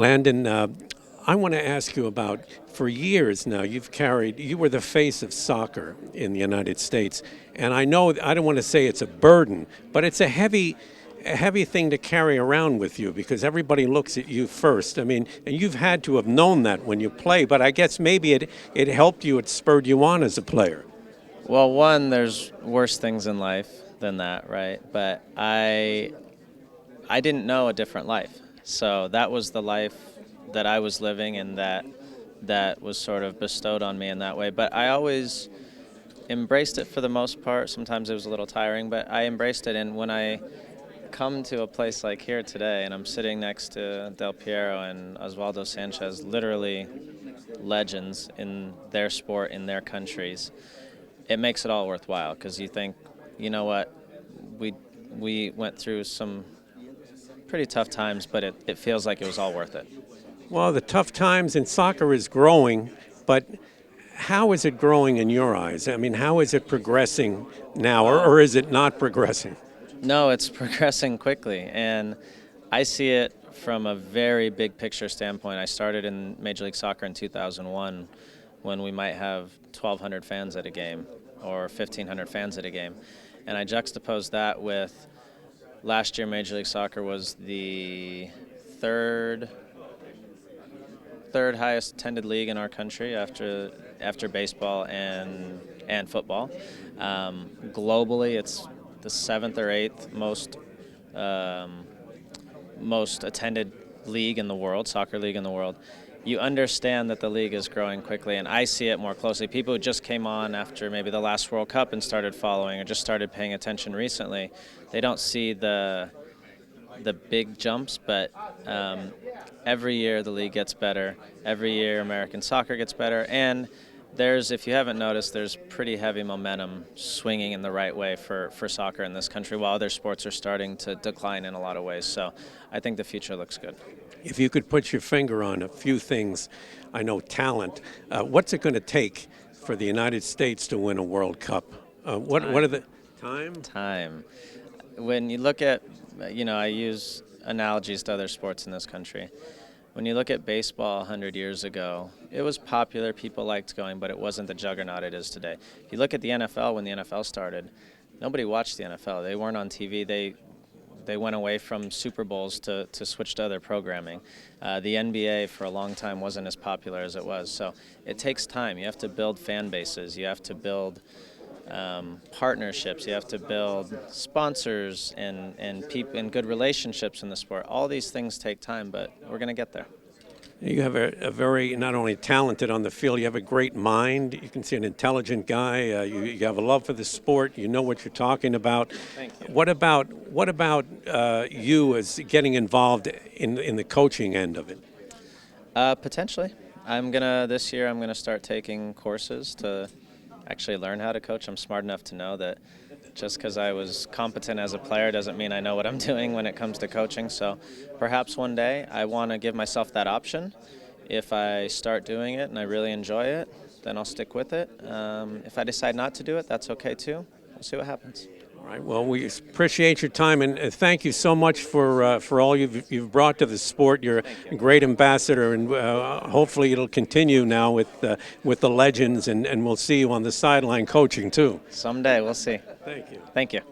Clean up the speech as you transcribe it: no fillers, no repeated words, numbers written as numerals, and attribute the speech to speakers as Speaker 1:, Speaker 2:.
Speaker 1: Landon, I want to ask you about, for years now, you were the face of soccer in the United States. And I know, I don't want to say it's a burden, but it's a heavy thing to carry around with you because everybody looks at you first. I mean, and you've had to have known that when you play, but I guess maybe it helped you, it spurred you on as a player.
Speaker 2: Well, one, there's worse things in life than that, right? But I didn't know a different life. So that was the life that I was living and that was sort of bestowed on me in that way. But I always embraced it for the most part. Sometimes it was a little tiring, but I embraced it. And when I come to a place like here today and I'm sitting next to Del Piero and Osvaldo Sanchez, literally legends in their sport, in their countries, it makes it all worthwhile because you think, you know what, we went through some pretty tough times, but it feels like it was all worth it.
Speaker 1: Well, the tough times in soccer is growing, but how is it growing in your eyes? I mean, how is it progressing now, or is it not progressing?
Speaker 2: No, it's progressing quickly, and I see it from a very big picture standpoint. I started in Major League Soccer in 2001 when we might have 1,200 fans at a game or 1,500 fans at a game, and I juxtaposed that with last year Major League Soccer was the third highest attended league in our country after baseball and football. Globally, it's the seventh or eighth most attended league in the world, soccer league in the world. You understand that the league is growing quickly, and I see it more closely. People who just came on after maybe the last World Cup and started following or just started paying attention recently, they don't see the big jumps, but every year the league gets better. Every year American soccer gets better, and if you haven't noticed, there's pretty heavy momentum swinging in the right way for soccer in this country, while other sports are starting to decline in a lot of ways. So I think the future looks good.
Speaker 1: If you could put your finger on a few things, I know talent. What's it going to take for the United States to win a World Cup? What are the
Speaker 2: time? When you look at, I use analogies to other sports in this country. When you look at baseball 100 years ago, it was popular, people liked going, but it wasn't the juggernaut it is today. If you look at the NFL, when the NFL started, nobody watched the NFL. They weren't on TV. They went away from Super Bowls to switch to other programming. The NBA for a long time wasn't as popular as it was. So it takes time. You have to build fan bases. You have to build partnerships. You have to build sponsors and good relationships in the sport. All these things take time, but we're going to get there.
Speaker 1: You have a very, not only talented on the field, you have a great mind. You can see an intelligent guy. You have a love for the sport. You know what you're talking about.
Speaker 2: Thank you.
Speaker 1: What about you as getting involved in the coaching end of it?
Speaker 2: Potentially. This year I'm gonna start taking courses to actually learn how to coach. I'm smart enough to know that just because I was competent as a player doesn't mean I know what I'm doing when it comes to coaching. So perhaps one day I want to give myself that option. If I start doing it and I really enjoy it, then I'll stick with it. If I decide not to do it, that's okay too. We'll see what happens.
Speaker 1: All right. Well, we appreciate your time, and thank you so much for all you've brought to the sport. You're a great ambassador, and hopefully it'll continue now with the legends, and we'll see you on the sideline coaching too.
Speaker 2: Someday, we'll see.
Speaker 1: Thank you.
Speaker 2: Thank you.